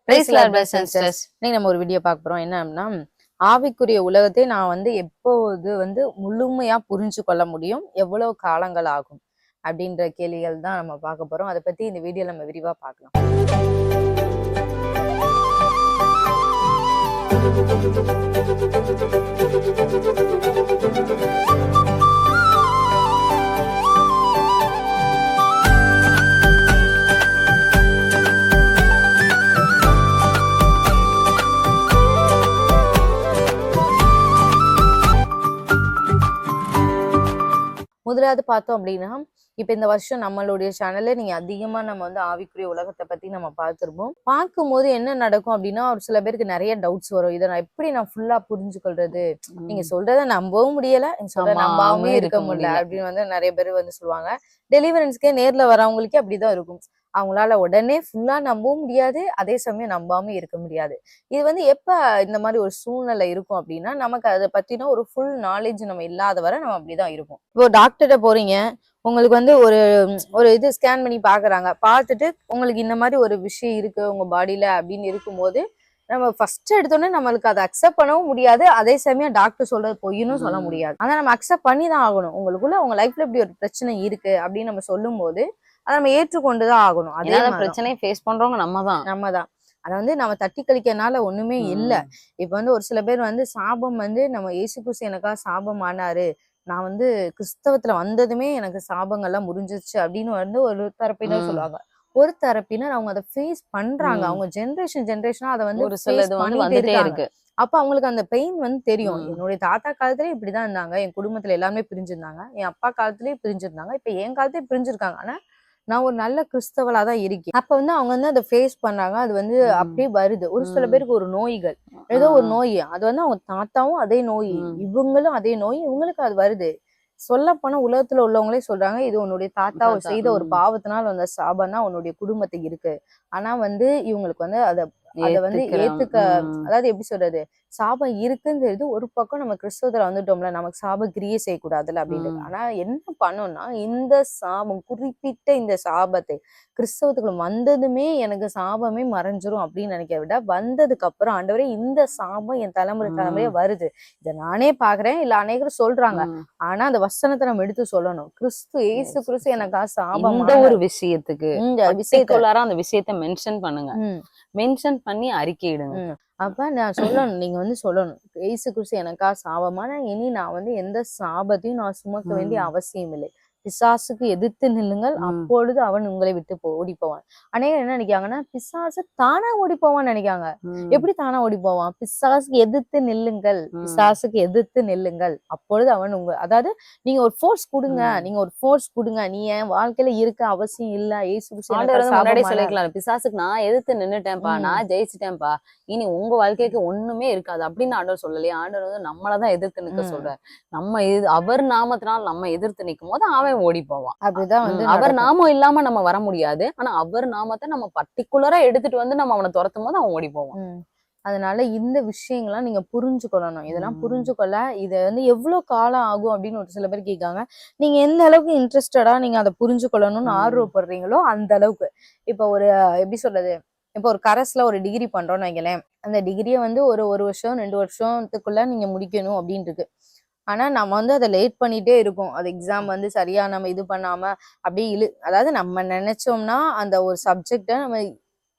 Price lord brothers and sisters. இன்னைக்கு நம்ம ஒரு வீடியோ பார்க்க போறோம். என்ன அப்படின்னா, ஆவிக்குரிய உலகத்தை நான் எப்போது முழுமையா புரிஞ்சு கொள்ள முடியும், எவ்வளவு காலங்கள் ஆகும் அப்படின்ற கேள்விகள் தான் நம்ம பார்க்க போறோம். அதை பத்தி இந்த வீடியோல நம்ம விரிவா பார்க்கலாம். முதலாவது பார்த்தோம் அப்படின்னா, இப்ப இந்த வருஷம் நம்மளுடைய சேனல்ல நீங்க அதிகமா நம்ம ஆவிக்குரிய உலகத்தை பத்தி நம்ம பார்த்திருப்போம். பார்க்கும்போது என்ன நடக்கும் அப்படின்னா, ஒரு சில பேருக்கு நிறைய டவுட்ஸ் வரும். இதை நான் ஃபுல்லா புரிஞ்சுக்கொள்றது, நீங்க சொல்றதை நம்பவும் முடியல, நீங்க சொல்றத நம்பாமவே இருக்க முடியல அப்படின்னு நிறைய பேர் சொல்லுவாங்க. டெலிவரன்ஸ்க்கே நேர்ல வரவங்களுக்கே அப்படிதான் இருக்கும். அவங்களால உடனே ஃபுல்லா நம்பவும் முடியாது, அதே சமயம் நம்பாம இருக்க முடியாது. இது எப்ப இந்த மாதிரி ஒரு சூழ்நிலை இருக்கும் அப்படின்னா, நமக்கு அதை பத்தின ஒரு ஃபுல் நாலேஜ் நம்ம இல்லாத வரை நம்ம அப்படிதான் இருக்கும். இப்போ டாக்டர்கிட்ட போறீங்க, உங்களுக்கு ஒரு ஒரு இது ஸ்கேன் பண்ணி பாக்குறாங்க, பார்த்துட்டு உங்களுக்கு இந்த மாதிரி ஒரு விஷயம் இருக்கு உங்க பாடியில அப்படின்னு இருக்கும்போது, நம்ம ஃபர்ஸ்ட் எடுத்தோடனே நம்மளுக்கு அதை அக்செப்ட் பண்ணவும் முடியாது, அதே சமயம் டாக்டர் சொல்றது பொய்ன்னு சொல்ல முடியாது. ஆனா நம்ம அக்செப்ட் பண்ணி தான் ஆகணும். உங்களுக்குள்ள உங்க லைஃப்ல இப்படி ஒரு பிரச்சனை இருக்கு அப்படின்னு நம்ம சொல்லும் போது அதை நம்ம ஏற்றுக்கொண்டுதான் ஆகணும். அதே பிரச்சனையை ஃபேஸ் பண்றவங்க நம்ம தான். அதை நம்ம தட்டி கழிக்கனால ஒண்ணுமே இல்லை. இப்ப ஒரு சில பேர் சாபம் நம்ம இயேசு கிறிஸ்து எனக்கா சாபம் ஆனாரு, நான் கிறிஸ்தவத்துல வந்ததுமே எனக்கு சாபங்கள்லாம் முடிஞ்சிருச்சு அப்படின்னு ஒரு தரப்பினர் சொல்லுவாங்க. ஒரு தரப்பினர் அவங்க அதை ஃபேஸ் பண்றாங்க. அவங்க ஜெனரேஷனா அதை பண்ணிட்டே இருக்கு. அப்ப அவங்களுக்கு அந்த பெயின் தெரியும். என்னுடைய தாத்தா காலத்திலேயே இப்படிதான் இருந்தாங்க, என் குடும்பத்துல எல்லாமே பிரிஞ்சிருந்தாங்க, என் அப்பா காலத்திலேயே பிரிஞ்சிருந்தாங்க, இப்ப என் காலத்திலேயே பிரிஞ்சிருக்காங்க, ஆனா நான் ஒரு நல்ல கிறிஸ்தவளா தான் இருக்கேன். அப்ப அவங்க அதை ஃபேஸ் பண்ணாங்க. அது அப்படியே வருது. ஒரு சில பேருக்கு ஒரு நோய்கள், ஏதோ ஒரு நோய், அது அவங்க தாத்தாவும் அதே நோய், இவங்களும் அதே நோய், இவங்களுக்கு அது வருது. சொல்ல போனா உலகத்துல உள்ளவங்களே சொல்றாங்க, இது உன்னுடைய தாத்தா செய்த ஒரு பாவத்தினால் வந்த சாபம் தான் உன்னுடைய குடும்பத்துக்கு இருக்கு. ஆனா இவங்களுக்கு அதை ஏத்துக்க, அதாவது எப்படி சொல்றது, சாபம் இருக்குங்கிறது ஒரு பக்கம். நம்ம கிறிஸ்தவத்துல வந்துட்டோம்ல, நமக்கு சாபம் கிரியை செய்யக்கூடாதுல்ல அப்படின்றது. ஆனா என்ன பண்ணோம்னா, இந்த சாபம், குறிப்பிட்ட இந்த சாபத்தை கிறிஸ்தவத்துக்குள்ள வந்ததுமே எனக்கு சாபமே மறைஞ்சிரும் அப்படின்னு நினைக்க விட, வந்ததுக்கு அப்புறம் ஆண்டவரே இந்த சாபம் என் தலைமுறையா வருது, இதை நானே பாக்குறேன், இல்ல அநேகரும் சொல்றாங்க, ஆனா அந்த வசனத்தை நம்ம எடுத்து சொல்லணும். இயேசு கிறிஸ்து எனக்கா சாபம், ஒரு விஷயத்துக்கு அந்த விஷயத்தை மென்ஷன் பண்ணுங்க, மென்ஷன் பண்ணி அறிக்கையிடுங்க. அப்ப நான் சொல்லணும், நீங்க சொல்லணும், இயேசு கிறிஸ்து எனக்கா சாபமான, இனி நான் எந்த சாபத்தையும் நான் சுமக்க வேண்டிய அவசியம் இல்லை, பிசாசுக்கு எதிர்த்து நில்லுங்கள், அப்பொழுது அவன் உங்களை விட்டு ஓடி போவான். அநேகர் என்ன நினைக்காங்கன்னா, பிசாசு தானா ஓடி போவான்னு நினைக்காங்க. எப்படி தானா ஓடி போவான்? பிசாசுக்கு எதிர்த்து நில்லுங்கள், பிசாசுக்கு எதிர்த்து நில்லுங்கள், அப்பொழுது அவன் அதாவது நீங்க ஒரு ஃபோர்ஸ் கொடுங்க, நீ என் வாழ்க்கையில இருக்க அவசியம் இல்ல, இயேசு சொல்லிக்கலாம், பிசாசுக்கு நான் எதிர்த்து நின்னுட்டேன்ப்பா, நான் ஜெயிச்சுட்டேன்ப்பா, இனி உங்க வாழ்க்கைக்கு ஒண்ணுமே இருக்காது அப்படின்னு ஆண்டவர் சொல்லலையே. ஆண்டவர் நம்மளதான் எதிர்த்து நிற்க சொல்றாரு. நம்ம அவர் நாமத்தினால் நம்ம எதிர்த்து நிற்கும் போது அவன் ஓடி போவான். அப்படிதான் அவர் நாமம் இல்லாம நம்ம வர முடியாது, ஆனா அவர் நாமத்தை நம்ம பர்டிகுலரா எடுத்துட்டு நம்ம அவனை துரத்தும் போது அவன் ஓடி போவான். அதனால இந்த விஷயங்கள்லாம் நீங்க புரிஞ்சுக்கொள்ளணும். இதெல்லாம் புரிஞ்சுக்கொள்ள இது எவ்வளவு காலம் ஆகும் அப்படின்னு ஒரு சில பேர் கேட்காங்க. நீங்க எந்த அளவுக்கு இன்ட்ரெஸ்டடா நீங்க அதை புரிஞ்சுக்கொள்ளணும்னு ஆர்வப்படுறீங்களோ அந்த அளவுக்கு. இப்ப ஒரு எப்படி சொல்றது, இப்போ ஒரு கரஸ்ல ஒரு டிகிரி பண்றோம்னு வைங்களேன், அந்த டிகிரியை ஒரு வருஷம் 2 வருஷத்துக்குள்ள நீங்க முடிக்கணும் அப்படின்னு இருக்கு. ஆனா நம்ம அதை லேட் பண்ணிட்டே இருக்கோம். அது எக்ஸாம் சரியா நம்ம இது பண்ணாம அப்படியே அதாவது நம்ம நினைச்சோம்னா அந்த ஒரு சப்ஜெக்ட நம்ம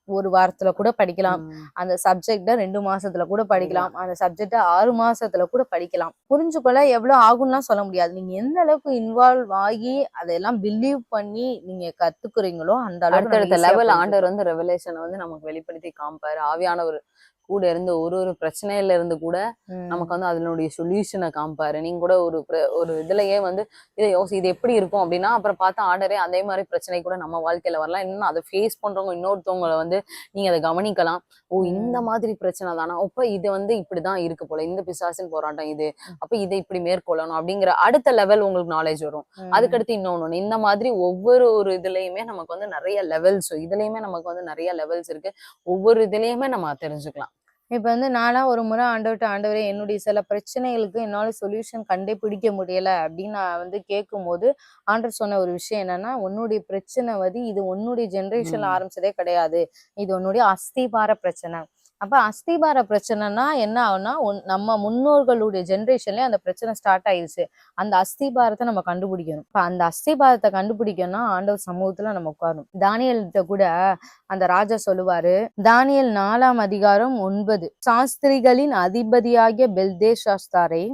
ஒரு வாரத்துல கூட படிக்கலாம், அந்த சப்ஜெக்ட 2 மாசத்துல கூட படிக்கலாம், அந்த சப்ஜெக்ட 6 மாசத்துல கூட படிக்கலாம். புரிஞ்சுக்கொள்ள எவ்வளவு ஆகும்லாம் சொல்ல முடியாது. நீங்க எந்த அளவுக்கு இன்வால்வ் ஆகி அதெல்லாம் பிலீவ் பண்ணி நீங்க கத்துக்குறீங்களோ அந்த அளவுக்கு லெவல் ஆண்டவர் ரெவலேஷனை நமக்கு வெளிப்படுத்தி காமிப்பாரு. ஆவியானவர் கூட இருந்து ஒரு பிரச்சனையில இருந்து கூட நமக்கு அதனுடைய சொல்யூஷனை காமிப்பாரு. நீங்க கூட ஒரு இதுலயே இதை இது எப்படி இருக்கும் அப்படின்னா, அப்புறம் பார்த்தா ஆண்டரே அதே மாதிரி பிரச்சனை கூட நம்ம வாழ்க்கையில வரலாம். இன்னும் அதை ஃபேஸ் பண்றவங்க இன்னொருத்தவங்களை நீங்க அதை கவனிக்கலாம். இந்த மாதிரி பிரச்சனை தானா, அப்ப இது இப்படிதான் இருக்கு போல, இந்த பிசாசின் போராட்டம் இது, அப்ப இதை இப்படி மேற்கொள்ளணும் அப்படிங்கிற அடுத்த லெவல் உங்களுக்கு நாலேஜ் வரும். அதுக்கடுத்து இன்னொன்னு, இந்த மாதிரி ஒவ்வொரு இதுலயுமே நமக்கு நிறைய லெவல்ஸ், இதுலயுமே நமக்கு நிறைய லெவல்ஸ் இருக்கு. ஒவ்வொரு இதுலயுமே நம்ம தெரிஞ்சுக்கலாம். இப்ப வந்து நானா ஒரு முறை ஆண்டவர்ட்ட, ஆண்டவரே என்னுடைய சில பிரச்சனைகளுக்கு என்னால சொல்யூஷன் கண்டே பிடிக்க முடியல அப்படின்னு நான் வந்து கேட்கும்போது, ஆண்டவர் சொன்ன ஒரு விஷயம் என்னன்னா, உன்னுடைய பிரச்சனை வந்து இது உன்னுடைய ஜெனரேஷன்ல ம். ஆரம்பிச்சதே கிடையாது. இது உன்னுடைய அஸ்திபார பிரச்சனை. அப்ப அஸ்திபார பிரச்சனைனா என்ன ஆகும்னா, நம்ம முன்னோர்களுடைய ஜெனரேஷன்லயே அந்த பிரச்சனை ஸ்டார்ட் ஆயிருச்சு. அந்த அஸ்திபாரத்த நம்ம கண்டுபிடிக்கணும். இப்ப அந்த அஸ்திபாரத்த கண்டுபிடிக்கணும்னா, ஆண்டவர் சமூகத்துல நம்ம உட்காரணும். தானியேல்ட்ட கூட அந்த ராஜா சொல்லுவாரு, தானியேல் 4ஆம் அதிகாரம் 9, சாஸ்திரிகளின் அதிபதியாகிய பெல்தேஷாஸ்தாரே,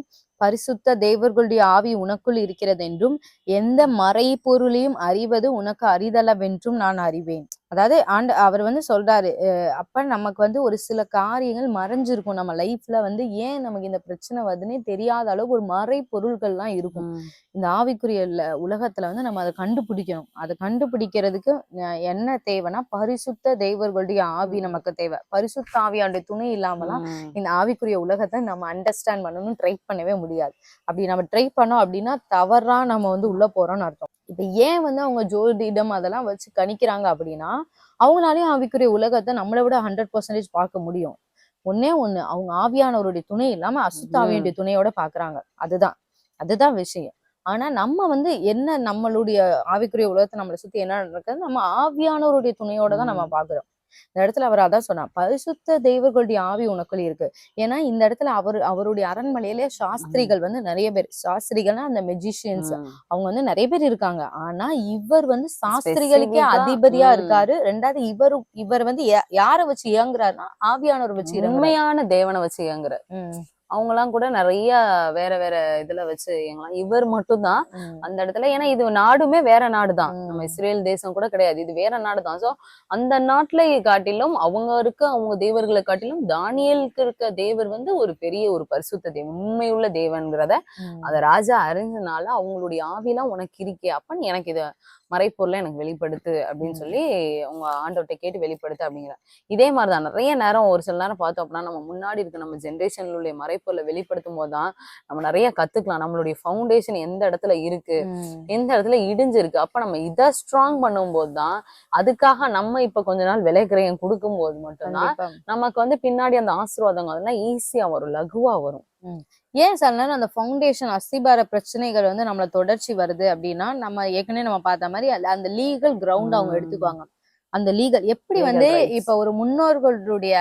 பரிசுத்த தேவர்களுடைய ஆவி உனக்குள் இருக்கிறதென்றும் எந்த மறைபொருளையும் அறிவது உனக்கு அரிதளவென்றும் நான் அறிவேன். அதாவது அவர் வந்து சொல்றாரு, அப்ப நமக்கு வந்து ஒரு சில காரியங்கள் மறைஞ்சிருக்கும் நம்ம லைஃப்ல வந்து ஏன் நமக்கு இந்த பிரச்சனை வருதுன்னே தெரியாத அளவுக்கு ஒரு மறைபொருள்கள்லாம் இருக்கும். ம். இந்த ஆவிக்குரிய உலகத்துல வந்து நம்ம அதை கண்டுபிடிக்கணும். அதை கண்டுபிடிக்கிறதுக்கு என்ன தேவைன்னா, பரிசுத்த தெய்வர்களுடைய ஆவி ம். நமக்கு தேவை. பரிசுத்த ஆவியானுடைய துணை இல்லாமலாம் ம். இந்த ஆவிக்குரிய உலகத்தை நம்ம அண்டர்ஸ்டாண்ட் பண்ணணும்னு ட்ரை பண்ணவே முடியாது. அப்படி நம்ம ட்ரை பண்ணோம் அப்படின்னா தவறா நம்ம வந்து உள்ள போறோம்னு அர்த்தம். இப்ப ஏன் வந்து அவங்க ஜோதிடம் அதெல்லாம் வச்சு கணிக்கிறாங்க அப்படின்னா, அவங்களாலயும் ஆவிக்குரிய உலகத்தை நம்மளை விட 100% பார்க்க முடியும். ஒண்ணே ஒண்ணு, அவங்க ஆவியானவருடைய துணை இல்லாம அசுத்த ம். ஆவியுடைய துணையோட பாக்குறாங்க. அதுதான் அதுதான் விஷயம். ஆனா நம்ம வந்து என்ன நம்மளுடைய ஆவிக்குரிய உலகத்தை நம்மளை சுத்தி என்ன நடக்குது, நம்ம ஆவியானவருடைய துணையோட தான் நம்ம ம். பாக்குறோம். இந்த இடத்துல அவர் அதான் சொன்னார், பரிசுத்த தெய்வங்களுடைய ஆவி உனக்குள் இருக்கு. ஏன்னா இந்த இடத்துல அவருடைய அரண்மனையிலே ம். சாஸ்திரிகள் வந்து நிறைய பேர், சாஸ்திரிகள்னா அந்த மெஜிஷியன்ஸ், ம். அவங்க வந்து நிறைய பேர் இருக்காங்க. ஆனா இவர் வந்து சாஸ்திரிகளுக்கே ஸ்பெசிபிக்கா அதிபதியா ம். இருக்காரு. ரெண்டாவது இவர் வந்து யார வச்சு இயங்குறாருன்னா ஆவியானவர் வச்சு இறங்குறாரு. உண்மையான தேவனை வச்சு இயங்குற உம் அவங்கலாம் கூட நிறைய வேற வேற இதுல வச்சு இயங்கலாம். இவர் மட்டும்தான் உம் அந்த இடத்துல. ஏன்னா இது நாடுமே வேற நாடுதான், நம்ம உம் இஸ்ரேல் தேசம் கூட கிடையாது, இது வேற நாடுதான். சோ அந்த நாட்டுல காட்டிலும் அவங்க இருக்க அவங்க தேவர்களை காட்டிலும் தானியேலுக்கு இருக்க தேவர் வந்து ஒரு பெரிய ஒரு பரிசுத்த தேவன், உண்மையுள்ள தேவன்கிறத அத உம் ராஜா அறிஞ்சனால அவங்களுடைய ஆவிலாம் உனக்கு இருக்கே, அப்ப நீ எனக்கு இத மறைப்பொருளை எனக்கு வெளிப்படுத்து அப்படின்னு உம் சொல்லி உங்க ஆண்டவர்கிட்ட கேட்டு வெளிப்படுத்து அப்படிங்கிற. இதே மாதிரிதான் நிறைய நேரம் ஒரு சில நேரம் பார்த்தோம் அப்படின்னா நம்ம முன்னாடி இருக்க நம்ம ஜென்ரேஷன்ல உள்ள மறைப்பொருளை வெளிப்படுத்தும் போதுதான் நம்ம நிறைய கத்துக்கலாம். நம்மளுடைய ஃபவுண்டேஷன் எந்த இடத்துல இருக்கு, உம் எந்த இடத்துல இடிஞ்சிருக்கு, அப்ப நம்ம இதை ஸ்ட்ராங் பண்ணும் போதுதான், அதுக்காக நம்ம இப்ப கொஞ்ச நாள் விலைக்கிரயம் கொடுக்கும் போது மட்டும்தான் கண்டிப்பா. நமக்கு வந்து பின்னாடி அந்த ஆசீர்வாதங்கள் அதெல்லாம் ஈஸியா வரும், லகுவா வரும். ம். ஏன் சில நேரம் அந்த ஃபவுண்டேஷன் அஸ்திபார பிரச்சனைகள் வந்து நம்மள தொடர்ச்சி வருது அப்படின்னா, நம்ம ஏற்கனவே நம்ம பார்த்த மாதிரி அந்த லீகல் கிரவுண்ட் அவங்க உம். எடுத்துக்குவாங்க. அந்த லீகல் எப்படி வந்து லீகல் ரைட்ஸ். இப்ப ஒரு முன்னோர்களுடைய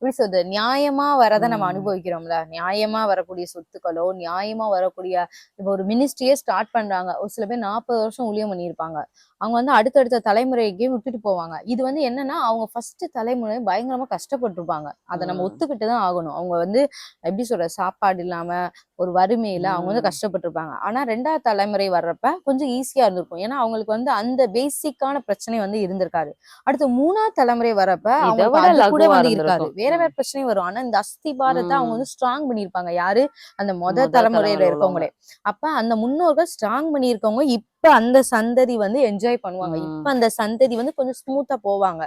எப்படி சொல்றது, நியாயமா வரத நம்ம உம். அனுபவிக்கிறோம்ல. நியாயமா வரக்கூடிய சொத்துக்களோ, நியாயமா வரக்கூடிய இப்ப ஒரு மினிஸ்ட்ரியே ஸ்டார்ட் பண்றாங்க. ஒரு சில பேர் 40 வருஷம் ஊழியம் பண்ணியிருப்பாங்க. அவங்க வந்து அடுத்தடுத்த தலைமுறைக்கு விட்டுட்டு போவாங்க. இது வந்து என்னன்னா, அவங்க ஃபர்ஸ்ட் தலைமுறை பயங்கரமா கஷ்டப்பட்டுருப்பாங்க. அத நம்ம உம். ஒத்துக்கிட்டு தான் ஆகணும். அவங்க வந்து எப்படி சொல்றது, சாப்பாடு இல்லாம, ஒரு வறுமையில அவங்க வந்து உம். கஷ்டப்பட்டுருப்பாங்க. ஆனா 2வது தலைமுறை வர்றப்ப கொஞ்சம் ஈஸியா இருந்திருக்கும். ஏன்னா அவங்களுக்கு வந்து அந்த பேசிக்கான பிரச்சனை வந்து இருந்திருக்காது. அடுத்து 3வது தலைமுறை வரப்ப இதை அவங்களுக்கு விட அது கூட லகுவா வந்து இருக்காது. இருந்திருக்கும். வேற உம். வேற பிரச்சனையும் வரும். ஆனா இந்த அஸ்திபாரத்த அவங்க உம். வந்து ஸ்ட்ராங் பண்ணியிருப்பாங்க. யாரு? அந்த முத தலைமுறையில தலைமுறையில உள்ளவங்க. இருக்கவங்களே. அப்ப அந்த முன்னோர்கள் ஸ்ட்ராங் பண்ணியிருக்கவங்க இப்ப அந்த சந்ததி வந்து என்ஜாய் பண்ணுவாங்க. இப்ப உம். அந்த சந்ததி வந்து கொஞ்சம் ஸ்மூத்தா போவாங்க.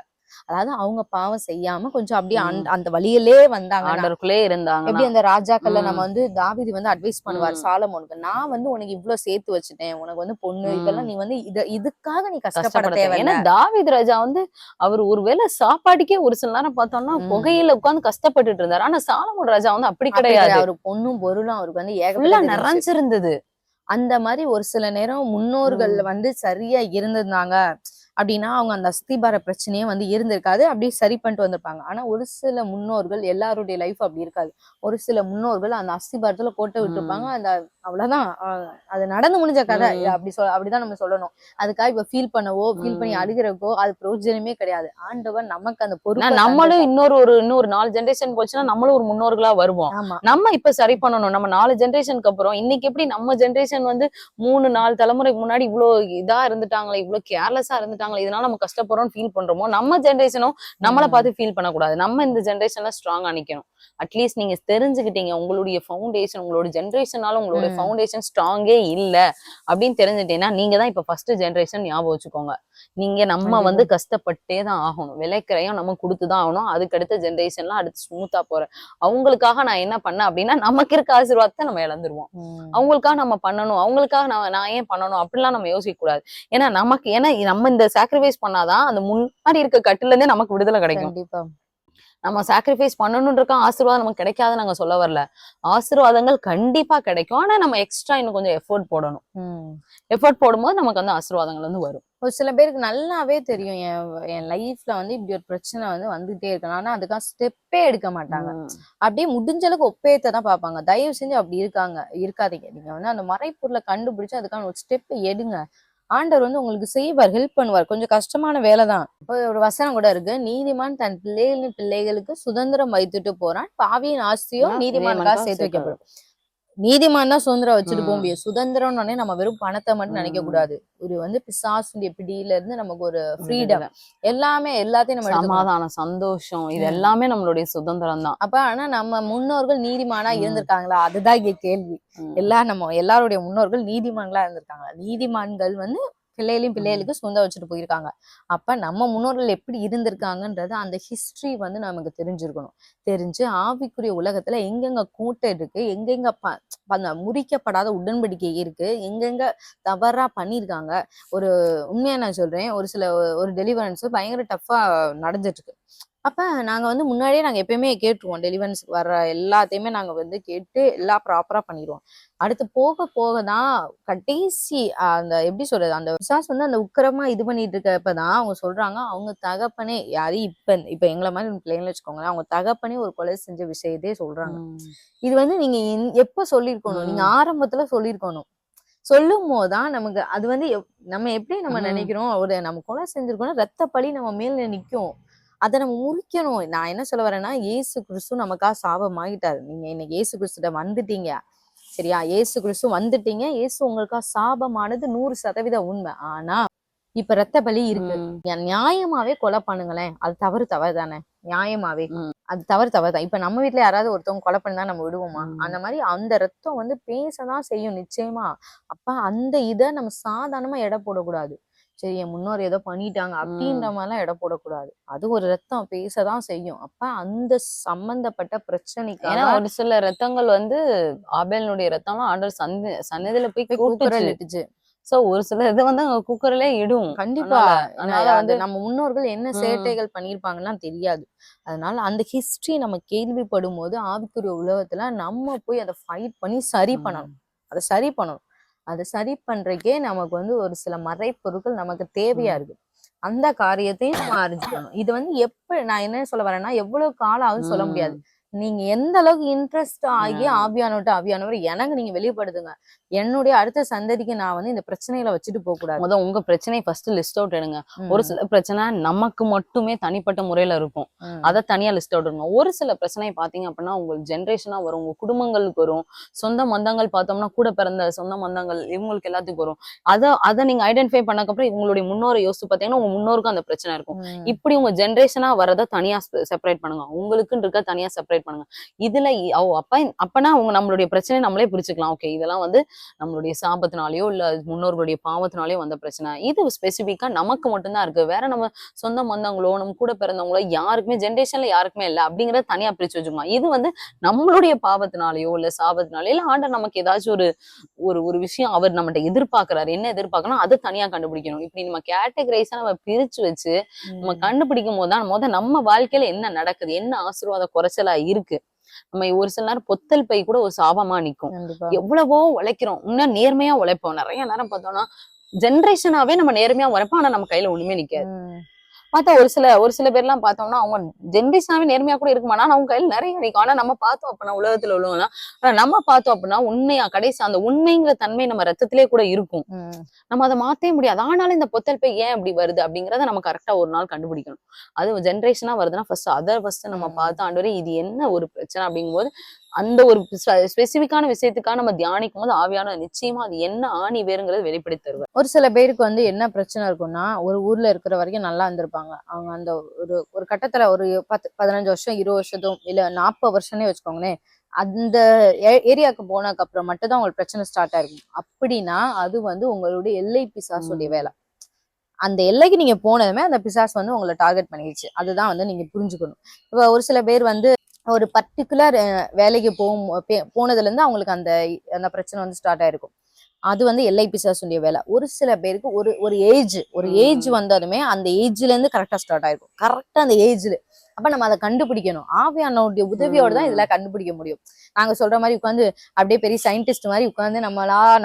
அதாவது அவங்க பாவம் செய்யாம கொஞ்சம் அப்படியே உம். அந்த வழியிலே வந்தாங்கன்னா, ஆண்டவருக்குள்ளே இருந்தாங்கன்னா. எப்படி அந்த ராஜாக்கள்ல நம்ம உம். வந்து தாவீது வந்து அட்வைஸ் பண்ணுவார் உம். சாலமோனுக்கு, நான் வந்து உனக்கு இவ்வளவு சேர்த்து வச்சுட்டேன், உனக்கு வந்து பொண்ணு இதெல்லாம் உம். நீ வந்து இதுக்காக நீ கஷ்டப்பட கஷ்டப்பட தேவை. ஏன்னா தேவையில்ல. தாவீது ராஜா வந்து அவர் ஒருவேளை சாப்பாட்டுக்கே ஒரு சில நேரம் பார்த்தோம்னா உம் புகையில உட்கார்ந்து கஷ்டப்பட்டுட்டு இருந்தாரு. ஆனா சாலமோன் ராஜா வந்து அப்படி அப்படி கிடையாது, கிடையாது. அவரு பொண்ணும் பொருளும் அவருக்கு வந்து ஃபுல்லா ஏகப்பட்டது இருந்துச்சு. நிறைஞ்சிருந்தது. அந்த மாதிரி ஒரு சில நேரம் முன்னோர்கள் உம். வந்து சரியா இருந்திருந்தாங்க அப்படின்னா, அவங்க அந்த அஸ்திபார பிரச்சனையே வந்து இருந்திருக்காது. அப்படியே சரி பண்ணிட்டு வந்திருப்பாங்க. ஆனா ஒரு சில முன்னோர்கள், எல்லாருடைய லைஃப் அப்படி இருக்காது. ஒரு சில முன்னோர்கள் அந்த அஸ்திபாரத்துல கோட்டை விட்டுருப்பாங்க. உம். அந்த அவ்வளவுதான். அது நடந்து முடிஞ்ச கதை. உம். அப்படிதான் நம்ம சொல்லணும். அதுக்காக இப்ப ஃபீல் பண்ணவோ, ஃபீல் பண்ணி உம். அழுகிறக்கோ அது பிரயோஜனமே கிடையாது. ஆண்டவர் நமக்கு அந்த நான் பொறுப்பை நம்மளும் தந்துட்டார். இன்னொரு 4 ஜெனரேஷன் போச்சுன்னா நம்மளும் ஒரு முன்னோர்களா வருவோம். ஆமா. நம்ம இப்ப சரி பண்ணணும். நம்ம 4 ஜெனரேஷனுக்கு அப்புறம் இன்னைக்கு எப்படி நம்ம ஜெனரேஷன் வந்து 3 4 தலைமுறைக்கு முன்னாடி இவ்ளோ இதா இருந்துட்டாங்களே, இவ்ளோ கேர்லெஸ்ஸா இருந்துட்டாங்களே, இதனால நம்ம கஷ்டப்படுறோம்னு ஃபீல் பண்றோமோ, நம்ம ஜெனரேஷனும் நம்மள உம் பார்த்து ஃபீல் பண்ணக்கூடாது. நம்ம இந்த ஜெனரேஷன்ல ஸ்ட்ராங்கா நிக்கணும். அட்லீஸ்ட் நீங்க தெரிஞ்சுக்கிட்டீங்க உங்களுடைய ஃபவுண்டேஷன், உங்களோட ஜெனரேஷனால உங்களுடைய உம் ஃபவுண்டேஷன் ஸ்ட்ராங்கே இல்ல அப்படின்னு தெரிஞ்சுட்டீங்கன்னா, நீங்க தான் இப்ப ஃபர்ஸ்ட் ஜெனரேஷன் ஞாபகம் வச்சுக்கோங்க. நீங்க நம்ம கண்டிப்பா. வந்து கஷ்டப்பட்டே தான் ஆகணும். விலைக்கிரயம் நம்ம கொடுத்துதான் ஆகணும். அதுக்கு அடுத்த ஜெனரேஷன்லாம் அடுத்து ஸ்மூத்தா போறேன். அவங்களுக்காக நான் என்ன பண்ணேன் அப்படின்னா, நமக்கு இருக்க ஆசீர்வாதத்தை நம்ம இழந்துருவோம். உம் அவங்களுக்காக நம்ம பண்ணணும், அவங்களுக்காக நான் ஏன் பண்ணணும் அப்படிலாம் நம்ம யோசிக்க கூடாது. ஏன்னா நம்ம இந்த சாக்ரிஃபைஸ் பண்ணாதான் அந்த முன்னாடி இருக்க கட்டுல இருந்தே நமக்கு விடுதலை கிடைக்கும். கண்டிப்பா. நம்ம சாக்ரிஃபைஸ் பண்ணணும்ன்ற ஆசீர்வாதம் நமக்கு கிடைக்காது நாங்க சொல்ல வரல. ஆசீர்வாதங்கள் கண்டிப்பா கிடைக்கும். ஆனா நம்ம எக்ஸ்ட்ரா இன்னும் கொஞ்சம் எஃபோர்ட் போடணும். எஃபோர்ட் போடும்போது நமக்கு வந்து ஆசீர்வாதங்கள் வந்து வரும். ஒரு சில பேருக்கு நல்லாவே தெரியும் என் லைஃப்ல வந்து இப்படி ஒரு பிரச்சனை வந்து வந்துகிட்டே இருக்கு, ஆனா அதுக்காக ஸ்டெப்பே எடுக்க மாட்டாங்க. அப்படியே முடிஞ்ச அளவுக்கு ஒப்பேத்த தான் பார்ப்பாங்க. தயவு செஞ்சு அப்படி இருக்காதீங்க. நீங்க வந்து அந்த மறைப்பொருளை கண்டுபிடிச்சு அதுக்கான ஒரு ஸ்டெப் எடுங்க. ஆண்டவர் வந்து உங்களுக்கு செய்வார், ஹெல்ப் பண்ணுவார். கொஞ்சம் கஷ்டமான வேலை தான். ஒரு வசனம் கூட இருக்கு, நீதிமான் தன் பிள்ளைகளுக்கு சுதந்திரம் வைத்துட்டு போறான், பாவியின் ஆஸ்தியோ நீதிமானுக்காக சேர்த்து வைக்கப்படும். நீதிமான் தான் சுதந்திரம் வச்சுட்டு போக முடியும். சுதந்திரம்னு நம்ம வெறும் பணத்தை மட்டும் நினைக்க கூடாது. ஒரு வந்து பிசாசுடைய பிடியில இருந்து நமக்கு ஒரு ஃப்ரீடம், எல்லாத்தையும் நம்ம சமாதானம், சந்தோஷம், இது எல்லாமே நம்மளுடைய சுதந்திரம் தான். அப்ப ஆனா நம்ம முன்னோர்கள் நீதிமானா இருந்திருக்காங்களா, அதுதான் இங்க கேள்வி. எல்லாருடைய முன்னோர்கள் நீதிமான்களா இருந்திருக்காங்க. நீதிமான்கள் வந்து பிள்ளைகளுக்கு சுதந்திரம் வச்சுட்டு போயிருக்காங்க. அப்ப நம்ம முன்னோர்கள் எப்படி இருந்திருக்காங்கன்றது அந்த ஹிஸ்டரி வந்து நமக்கு தெரிஞ்சிருக்கணும். தெரிஞ்சு ஆவிக்குரிய உலகத்துல எங்கெங்க கூட்டம் இருக்கு, எங்கெங்க அந்த முறிக்கப்படாத உடன்படிக்கை இருக்கு, எங்கெங்க தவறா பண்ணிருக்காங்க. ஒரு உண்மையா நான் சொல்றேன், ஒரு டெலிவரன்ஸ் பயங்கர டஃபா நடந்துட்டு இருக்கு. அப்ப நாங்க வந்து முன்னாடியே நாங்க எப்பயுமே கேட்டுருவோம், டெலிவரன்ஸ் வர்ற எல்லாத்தையுமே நாங்க வந்து கேட்டு எல்லாம் ப்ராப்பரா பண்ணிடுவோம். அடுத்து போக போகதான் கடைசி அந்த எப்படி சொல்றது, அந்த பிசாசு வந்து அந்த உக்கிரமா இது பண்ணிட்டு இருக்கப்பதான் அவங்க சொல்றாங்க, அவங்க தகப்பனே யாரு இப்ப எங்களை மாதிரி பிள்ளைங்களை வச்சுக்கோங்களேன், அவங்க தகப்பனே ஒரு கொலை செஞ்ச விஷயத்தையே சொல்றாங்க. இது வந்து நீங்க எப்ப சொல்லிருக்கணும், நீங்க ஆரம்பத்துல சொல்லிருக்கணும். சொல்லும் போதுதான் நமக்கு அது வந்து நம்ம எப்படி நம்ம நினைக்கிறோம், நம்ம கொலை செஞ்சிருக்கோம், ரத்த பழி நம்ம மேல நிக்கும். அதை நம்ம முறிக்கணும். நான் என்ன சொல்ல வரேன்னா, இயேசு கிறிஸ்து நமக்காக சாபமாகிட்டாரு. நீங்க இன்னைக்கு இயேசு கிறிஸ்துட்ட வந்துட்டீங்க, சரியா? இயேசு கிறிஸ்து வந்துட்டீங்க. இயேசு உங்களுக்காக சாபமானது 100% உண்மை. ஆனா இப்ப ரத்த பலி இருக்கு. நியாயமாவே கொலை பண்ணுங்களேன், அது தவறு தானே? நியாயமாவே அது தவறு தான். இப்ப நம்ம வீட்டுல யாராவது ஒருத்தவங்க கொலை பண்ணா நம்ம விடுவோமா? அந்த மாதிரி அந்த ரத்தம் வந்து பேசதான் செய்யும் நிச்சயமா. அப்ப அந்த இதை நம்ம சாதாரணமா எடை போடக்கூடாது. சரி, என் முன்னோர் ஏதோ பண்ணிட்டாங்க அப்படின்ற மாதிரிலாம் எடை போடக்கூடாது. அது ஒரு ரத்தம் பேசதான் செய்யும். அப்ப அந்த சம்பந்தப்பட்ட பிரச்சனைக்கு, ஏன்னா ஒரு சில ரத்தங்கள் வந்து ஆபேலினுடைய ரத்தம்லாம் ஆண்டவர் சன்னதியில போய் கூக்குரலிட்டுச்சு. சோ ஒரு சில இது வந்து குக்கர்லயே இடும். கண்டிப்பா. அதனால வந்து நம்ம முன்னோர்கள் என்ன சேட்டைகள் பண்ணிருப்பாங்கன்னா தெரியாது. அதனால அந்த ஹிஸ்டரி நம்ம கேள்விப்படும் போது ஆவிக்குரிய உலகத்துல நம்ம போய் அதை ஃபைட் பண்ணி சரி பண்ணணும். அதை சரி பண்றதுக்கே நமக்கு வந்து ஒரு சில மறைப்பொருட்கள் நமக்கு தேவையா இருக்கு. அந்த காரியத்தையும் நம்ம அறிஞ்சுக்கணும். இது வந்து நான் என்ன சொல்ல வரேன்னா, எவ்வளவு காலம் ஆகுதுன்னு சொல்ல முடியாது. நீங்க எந்த அளவுக்கு இன்ட்ரெஸ்ட் ஆகி ஆவியானவர் எனக்கு நீங்க வெளிப்படுத்துங்க. என்னுடைய அடுத்த சந்ததிக்கு நான் வந்து இந்த பிரச்சனைகளை வச்சுட்டு போக கூடாது. உங்க பிரச்சனையை ஃபர்ஸ்ட் லிஸ்ட் அவுட் எடுங்க. ஒரு சில பிரச்சனை நமக்கு மட்டுமே தனிப்பட்ட முறையில இருக்கும், அதை தனியா லிஸ்ட் அவுட் எடுங்க. ஒரு சில பிரச்சனை பாத்தீங்க அப்படின்னா உங்களுக்கு ஜென்ரேஷனா வரும், உங்க குடும்பங்களுக்கு வரும், சொந்த மந்தங்கள் பார்த்தோம்னா கூட பிறந்த சொந்த மந்தங்கள் இவங்களுக்கு எல்லாத்துக்கும் வரும். அதை நீங்க ஐடென்டிஃபை பண்ணக்கப்புறம் இவங்களுடைய முன்னோரை யோசிச்சு பாத்தீங்கன்னா உங்க முன்னோருக்கும் அந்த பிரச்சனை இருக்கும். இப்படி உங்க ஜென்ரேஷனா வரதை தனியா செப்பரேட் பண்ணுங்க, உங்களுக்குன்னு இருக்க தனியா செப்பரேட் பண்ணுங்க. இதுல அப்பனா நம்மளுடைய பிரச்சனை நம்மளே பிரிச்சுக்கலாம். ஓகே, இதெல்லாம் வந்து நம்மளுடைய சாபத்தினாலேயோ இல்ல முன்னோர்களுடைய பாவத்தினாலேயோ வந்த பிரச்சனை, இது ஸ்பெசிபிக்கா நமக்கு மட்டும்தான் இருக்கு, வேற நம்ம சொந்த மந்தங்களோ நம்ம கூட பிறந்தவங்களோ யாருக்குமே ஜென்ரேஷன்ல யாருக்குமே இல்லை அப்படிங்கறத தனியா பிரிச்சு வச்சுக்கலாம். இது வந்து நம்மளுடைய பாவத்தினாலேயோ இல்ல சாபத்தினாலேயோ இல்ல ஆண்டவர் நமக்கு ஏதாச்சும் ஒரு விஷயம் அவர் நம்மகிட்ட எதிர்பார்க்கிறாரு, என்ன எதிர்பார்க்கணும் அதை தனியா கண்டுபிடிக்கணும். இப்படி நம்ம கேட்டகரைஸா நம்ம பிரிச்சு வச்சு நம்ம கண்டுபிடிக்கும் போதுதான் நம்ம வாழ்க்கையில என்ன நடக்குது, என்ன ஆசீர்வாத குறைச்சலா இருக்கு. நம்ம ஒரு சில நேரம் பொத்தல் பை கூட ஒரு சாபமா நிக்கும். எவ்வளவோ உழைக்கிறோம், இன்னும் நேர்மையா உழைப்போம். நிறைய நேரம் பார்த்தோம்னா ஜென்ரேஷனாவே நம்ம நேர்மையா உழைப்போம், ஆனா நம்ம கையில ஒண்ணுமே நிக்காது. பார்த்தா ஒரு சில பேர்லாம் பார்த்தோம்னா அவங்க ஜென்ரேஷனாவே நேர்மையா கூட இருக்குமா, ஆனா அவங்க கையில நிறைய நிற்கும். ஆனா நம்ம பார்த்தோம் அப்படின்னா உலகத்துல உள்ளவங்கலாம் நம்ம பார்த்தோம் அப்படின்னா உண்மையா கடைசி அந்த உண்மைங்கிற தன்மை நம்ம ரத்தத்திலே கூட இருக்கும், நம்ம அதை மாத்தவே முடியாது. ஆனாலும் இந்த பொத்தல் பை ஏன் அப்படி வருது அப்படிங்கறத நம்ம கரெக்டா ஒரு நாள் கண்டுபிடிக்கணும். அது ஜென்ரேஷனா வருதுன்னா ஃபர்ஸ்ட் நம்ம பார்த்து ஆண்டவரே இது என்ன ஒரு பிரச்சனை அப்படிங்கும்போது அந்த ஒரு ஸ்பெசிபிக்கான விஷயத்துக்காக நம்ம தியானிக்கும் போது ஆவியான நிச்சயமா அது என்ன ஆணி வேறுங்கிறது வெளிப்படுத்தி தருவார். ஒரு சில பேருக்கு வந்து என்ன பிரச்சனை இருக்கும்னா, ஒரு ஊர்ல இருக்கிற வரைக்கும் நல்லா இருந்திருப்பாங்க. அவங்க அந்த ஒரு கட்டத்துல ஒரு 15 வருஷம் 20 வருஷத்தும் இல்ல 40 வருஷம்னே வச்சுக்கோங்களேன், அந்த ஏரியாவுக்கு போனதுக்கு அப்புறம் மட்டும் தான் உங்களுக்கு பிரச்சனை ஸ்டார்ட் ஆயிருக்கும். அப்படின்னா அது வந்து உங்களுடைய எல்லை பிசாசுடைய வேலை. அந்த எல்லைக்கு நீங்க போனதுமே அந்த பிசாசு வந்து உங்களை டார்கெட் பண்ணிடுச்சு. அதுதான் வந்து நீங்க புரிஞ்சுக்கணும். இப்ப ஒரு சில பேர் வந்து ஒரு பர்டிகுலர் வேலைக்கு போனதுல இருந்து அவங்களுக்கு அந்த அந்த பிரச்சனை வந்து ஸ்டார்ட் ஆயிருக்கும். அது வந்து எல்லை பிசாசுடைய வேலை. ஒரு சில பேருக்கு ஒரு ஏஜ் வந்தாலுமே அந்த ஏஜ்ல இருந்து கரெக்டா ஸ்டார்ட் ஆயிருக்கும். கரெக்டா அந்த ஏஜ்ல அப்ப நம்ம அதை கண்டுபிடிக்கணும். ஆவியானவருடைய உதவியோட தான் இதெல்லாம் கண்டுபிடிக்க முடியும். நாங்க சொல்ற மாதிரி உட்காந்து அப்படியே பெரிய சயின்டிஸ்ட் மாதிரி உட்காந்து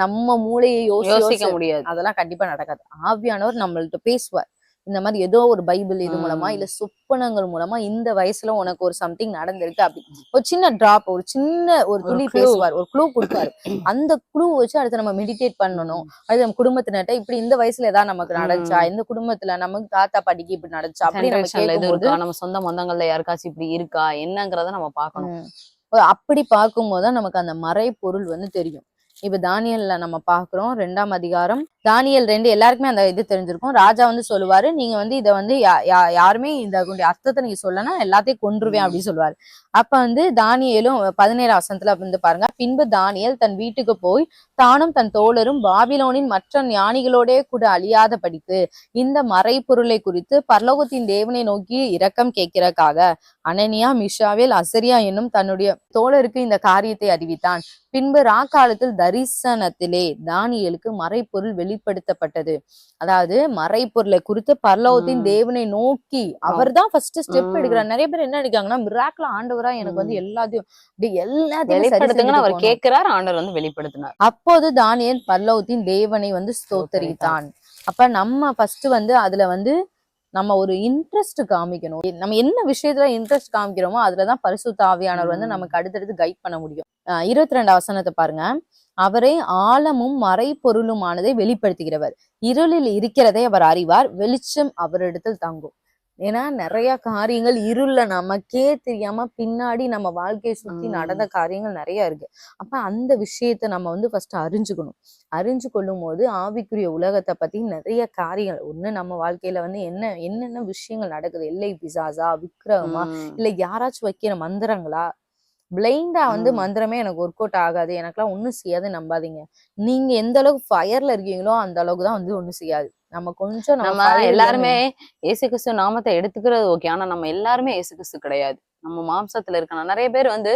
நம்ம மூளையை யோசிக்க முடியாது. அதெல்லாம் கண்டிப்பா நடக்காது. ஆவியானவர் நம்மள்ட்ட பேசுவார். இந்த மாதிரி ஏதோ ஒரு பைபிள் இது மூலமா இல்ல சொப்பனங்கள் மூலமா இந்த வயசுல உனக்கு ஒரு சம்திங் நடந்திருக்கு அப்படி ஒரு சின்ன டிராப், ஒரு சின்ன ஒரு துளி பேசுவார், ஒரு க்ளூ கொடுப்பாரு. அந்த க்ளூ வச்சு அடுத்து நம்ம மெடிடேட் பண்ணணும். அது நம்ம குடும்பத்தினர்கிட்ட இப்படி இந்த வயசுல ஏதாவது நமக்கு நடந்துச்சா, இந்த குடும்பத்துல நமக்கு தாத்தா பாட்டிக்கு இப்படி நடந்துச்சா அப்படி நம்ம கேட்கும்போது நம்ம சொந்த பந்தங்கள்ல யாருக்காச்சும் இப்படி இருக்கா என்னங்கறத நம்ம பார்க்கணும். அப்படி பார்க்கும்போதுதான் நமக்கு அந்த மறைபொருள் வந்து தெரியும். இப்ப தானியல்ல நம்ம பாக்குறோம் 2ஆம் அதிகாரம் தானியல் 2 எல்லாருக்குமே அந்த இது தெரிஞ்சிருக்கும். ராஜா வந்து சொல்லுவாரு, நீங்க வந்து இதை வந்து யாருமே இந்த அர்த்தத்தை நீங்க சொல்லனா எல்லாத்தையும் கொன்றுவேன் அப்படின்னு சொல்லுவாரு. அப்ப வந்து தானியேலும் 17 வசனத்துல வந்து பாருங்க, பின்பு தானியேல் தன் வீட்டுக்கு போய் தானும் தன் தோழரும் பாபிலோனின் மற்ற ஞானிகளோடே கூட அழியாத படித்து இந்த மறைப்பொருளை குறித்து பரலோகத்தின் தேவனை நோக்கி இரக்கம் கேட்கிறக்காக அனனியா மிஷாவேல் அசரியா என்னும் தன்னுடைய தோழருக்கு இந்த காரியத்தை அறிவித்தான். பின்பு ராக்காலத்தில் தரிசனத்திலே தானியேலுக்கு மறைப்பொருள் வெளிப்படுத்தப்பட்டது. அதாவது மறைப்பொருளை குறித்து பரலோகத்தின் தேவனை நோக்கி அவர் தான் ஃபர்ஸ்ட் ஸ்டெப் எடுக்கிறார். நிறைய பேர் என்ன நினைக்காங்கன்னா, மிராக்கிள் ஆண்டவரா எனக்கு வந்து எல்லாத்தையும் வெளிப்படுத்துங்கன்னு அவர் கேட்கிறார், ஆண்டவர் வந்து வெளிப்படுத்தினார். அப்போது தானியேல் பரலோகத்தின் தேவனை வந்து ஸ்தோத்தரித்தான். அப்ப நம்ம ஃபர்ஸ்ட் வந்து அதுல வந்து நம்ம ஒரு இன்ட்ரெஸ்ட் காமிக்கணும். நம்ம என்ன விஷயத்துல இன்ட்ரெஸ்ட் காமிக்கிறோமோ அதுலதான் பரிசுத்த ஆவியானவர் வந்து நமக்கு அடுத்தடுத்து கைட் பண்ண முடியும். 22 வசனத்தை பாருங்க. அவரே ஆழமும் மறைபொருளுமானதை வெளிப்படுத்துகிறவர், இருளில் இருக்கிறதை அவர் அறிவார், வெளிச்சம் அவரிடத்தில் தங்கும். ஏன்னா நிறைய காரியங்கள் இருள்ல நமக்கே தெரியாம பின்னாடி நம்ம வாழ்க்கையை சுத்தி நடந்த காரியங்கள் நிறைய இருக்கு. அப்ப அந்த விஷயத்த நம்ம வந்து ஃபர்ஸ்ட் அறிஞ்சுக்கணும். அறிஞ்சு கொள்ளும் போது ஆவிக்குரிய உலகத்தை பத்தி நிறைய காரியங்கள் ஒண்ணு நம்ம வாழ்க்கையில வந்து என்னென்ன விஷயங்கள் நடக்குது, எல்லை பிசாசா, விக்கிரகமா, இல்ல யாராச்சும் வைக்கிற மந்திரங்களா. பிளைண்டா வந்து மந்திரமே எனக்கு ஒர்க் அவுட் ஆகாது, எனக்குலாம் ஒண்ணும் செய்யாது நம்பாதீங்க. நீங்க எந்த அளவுக்கு ஃபயர்ல இருக்கீங்களோ அந்த அளவுக்கு தான் வந்து ஒண்ணும் செய்யாது. நம்ம கொஞ்சம் நம்ம எல்லாருமே இயேசு கிறிஸ்து நாமத்தை எடுத்துக்கிறது ஓகே, ஆனா நம்ம எல்லாருமே இயேசு கிறிஸ்து கிடையாது. நம்ம மாம்சத்துல இருக்கணும். நிறைய பேர் வந்து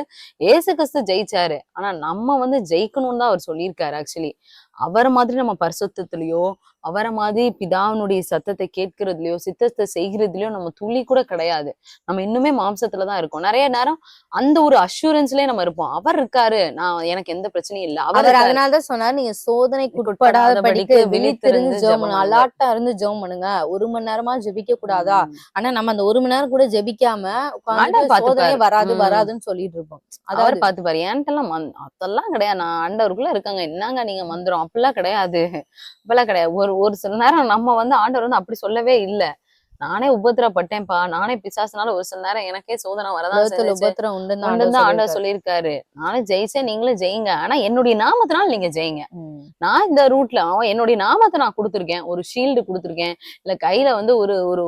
இயேசு கிறிஸ்து ஜெயிச்சாரு, ஆனா நம்ம வந்து ஜெயிக்கணும்னு தான் அவர் சொல்லியிருக்காரு. ஆக்சுவலி அவரை மாதிரி நம்ம பரிசுத்தத்திலயோ அவரை மாதிரி பிதாவினுடைய சத்தத்தை கேட்கறதுலயோ சித்தத்தை செய்கிறதுலயோ நம்ம துளி கூட கிடையாது. நம்ம இன்னுமே மாம்சத்துலதான் இருக்கோம். நிறைய நேரம் அந்த ஒரு அஷூரன்ஸ்லயே நம்ம இருப்போம். அவர் இருக்காரு, நான் எனக்கு எந்த பிரச்சனையும் இல்லை. அவர் அதனாலதான் சொன்னார், நீங்க சோதனைக்கு உட்படாதபடிக்கு விழித்திருந்து ஜெபம் பண்ணுங்க, அலாட்டா இருந்து ஜெபம் பண்ணுங்க. 1 மணி நேரமா ஜெபிக்க கூடாதா? ஆனா நம்ம அந்த 1 மணி நேரம் கூட ஜெபிக்காம சோதனை வராதுன்னு சொல்லிட்டு இருப்போம். அவர் பாத்துப்பாரு. ஏன்ட்டெல்லாம் அதெல்லாம் கிடையாது, நான் ஆண்டவருக்குள்ள இருக்காங்க, என்னங்க நீங்க மந்திரம் அப்படிலாம் கிடையாது, அப்பெல்லாம் கிடையாது. ஒரு சில நேரம் நம்ம வந்து ஆண்டவர் வந்து அப்படி சொல்லவே இல்லை. நானே உபத்திரப்பட்டேன்ப்பா, நானே பிசாசுனால ஒரு சில நேரம் எனக்கே சோதனை வரதான் உபத்திரம் உண்டுன்னு ஆண்டவர் சொல்லியிருக்காரு. நானே ஜெயிச்சேன், நீங்களும் ஜெயிங்க, ஆனா என்னுடைய நாமத்தினால நீங்க ஜெயிங்க. நான் இந்த ரூட்ல என்னுடைய நாமத்தை நான் கொடுத்துருக்கேன், ஒரு ஷீல்டு கொடுத்துருக்கேன், இல்ல கையில வந்து ஒரு ஒரு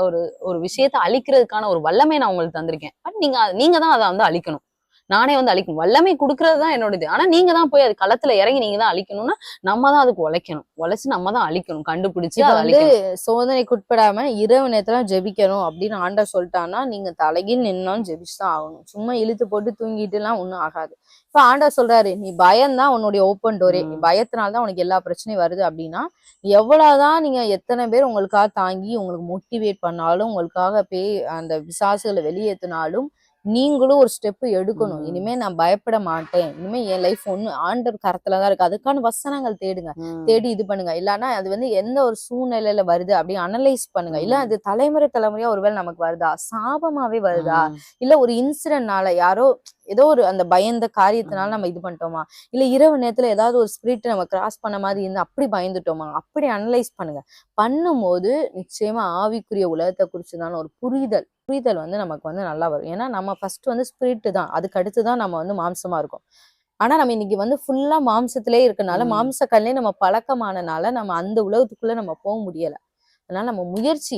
ஒரு ஒரு விஷயத்த அழிக்கிறதுக்கான ஒரு வல்லமை நான் உங்களுக்கு தந்திருக்கேன். பட் நீங்க தான் அதை வந்து அழிக்கணும். நானே வந்து அழிக்கும் வல்லமை கொடுக்கறது தான் என்னோட இது. ஆனா நீங்க தான் போய் அது களத்துல இறங்கி நீங்க தான் அழிக்கணும்னா நம்ம தான் அதுக்கு உழைச்சு நம்ம தான் அழிக்கணும், கண்டுபிடிச்சு வந்து சோதனைக்கு உட்படாம இரவு நேரத்துல ஜெபிக்கணும் அப்படின்னு ஆண்டவர் சொல்லிட்டான்னா நீங்க தலைகீழ் நின்னாலும் ஜெபிச்சுதான் ஆகணும். சும்மா இழுத்து போட்டு தூங்கிட்டு எல்லாம் ஒண்ணும் ஆகாது. இப்ப ஆண்டவர் சொல்றாரு, நீ பயம்தான் உன்னுடைய ஓப்பன் டோரே, நீ பயத்தினால்தான் உனக்கு எல்லா பிரச்சனையும் வருது அப்படின்னா, எவ்வளவுதான் நீங்க எத்தனை பேர் உங்களுக்காக தாங்கி உங்களுக்கு மோட்டிவேட் பண்ணாலும், உங்களுக்காக அந்த பிசாசுகளை வெளியேற்றினாலும் நீங்களும் ஒரு ஸ்டெப் எடுக்கணும். இனிமே நான் பயப்பட மாட்டேன், இனிமே என் லைஃப் ஒண்ணு ஆண்டவர் கரத்துலதான் இருக்கு. அதுக்கான வசனங்கள் தேடுங்க, தேடி இது பண்ணுங்க. இல்லன்னா அது வந்து எந்த ஒரு சூழ்நிலையில வருது அப்படி அனலைஸ் பண்ணுங்க. இல்ல அது தலைமுறையா ஒருவேளை நமக்கு வருதா, சாபமாவே வருதா, இல்ல ஒரு இன்சிடென்ட்னால யாரோ ஏதோ ஒரு அந்த பயந்த காரியத்தினால நம்ம இது பண்ணிட்டோமா, இல்ல இரவு நேரத்துல ஏதாவது ஒரு ஸ்பிரிட் நம்ம கிராஸ் பண்ண மாதிரி இருந்து அப்படி பயந்துட்டோமா, அப்படி அனலைஸ் பண்ணுங்க. பண்ணும்போது நிச்சயமா ஆவிக்குரிய உலகத்தை குறிச்சுதான ஒரு புரிதல் வந்து நமக்கு வந்து நல்லா வரும். ஏன்னா நம்ம ஃபர்ஸ்ட் வந்து ஸ்பிரிட் தான், அதுக்கு அடுத்துதான் நம்ம வந்து மாம்சமா இருக்கும். ஆனா நம்ம இன்னைக்கு வந்து ஃபுல்லா மாம்சத்திலே இருக்கனால, மாம்சக்கல்லே நம்ம பழக்கமானனால நம்ம அந்த உலகத்துக்குள்ள நம்ம போக முடியல. அதனால நம்ம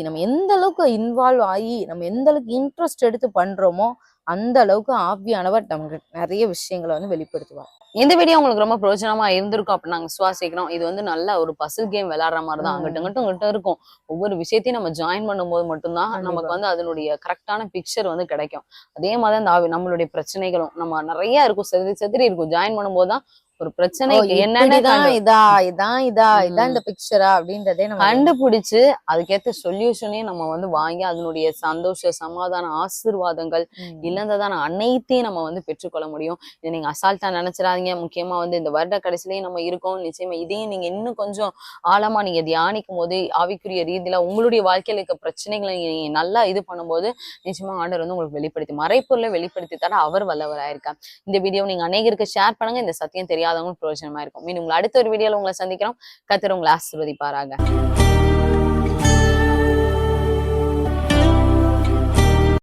நம்ம எந்த அளவுக்கு இன்வால்வ் ஆகி நம்ம எந்த அளவுக்கு இன்ட்ரெஸ்ட் எடுத்து பண்றோமோ அந்த அளவுக்கு ஆவியானவர் நமக்கு நிறைய விஷயங்களை வந்து வெளிப்படுத்துவார். இந்த வீடியோ உங்களுக்கு ரொம்ப பிரயோஜனமா இருந்திருக்கும் அப்படின்னு நாங்க விசுவாசிக்கிறோம். இது வந்து நல்ல ஒரு பசில் கேம் விளையாடுற மாதிரிதான், அங்கிட்ட இருக்கும். ஒவ்வொரு விஷயத்தையும் நம்ம ஜாயின் பண்ணும்போது மட்டும்தான் நமக்கு வந்து அதனுடைய கரெக்டான பிக்சர் வந்து கிடைக்கும். அதே மாதிரி அந்த நம்மளுடைய பிரச்சனைகளும் நம்ம நிறைய இருக்கும், செதறி இருக்கும். ஜாயின் பண்ணும்போது தான் ஒரு பிரச்சனைக்கு என்னென்ன இப்படிதான் இதான் இந்த பிக்சரா அப்படின்றதே நம்ம கண்டுபிடிச்சு அதுக்கேற்ற சொல்யூஷனையும் நம்ம வந்து வாங்கி அதனுடைய சந்தோஷ சமாதான ஆசீர்வாதங்கள் இழந்ததான அனைத்தையும் நம்ம வந்து பெற்றுக்கொள்ள முடியும். இதை நீங்க அசால்ட்டா நினைச்சிடாதீங்க. முக்கியமா வந்து இந்த வருட கடைசிலையும் நம்ம இருக்கோம். நிச்சயமா இதையும் நீங்க இன்னும் கொஞ்சம் ஆழமா நீங்க தியானிக்கும் போது ஆவிக்குரிய ரீதியில உங்களுடைய வாழ்க்கையில இருக்க பிரச்சனைகளை நீங்க நல்லா இது பண்ணும்போது நிச்சயமா ஆண்டவர் வந்து உங்களுக்கு வெளிப்படுத்தி மறைப்பொருளை வெளிப்படுத்தி தர அவர் வல்லவராயிருக்கார். இந்த வீடியோ நீங்க அநேகருக்கு ஷேர் பண்ணுங்க. இந்த சத்தியம் தெரியாதவங்களும் பிரயோஜனமா இருக்கும். மீண்டும் உங்களை அடுத்த ஒரு வீடியோல உங்களை சந்திக்கிறோம். கர்த்தர் உங்களை ஆசீர்வதிப்பாராக.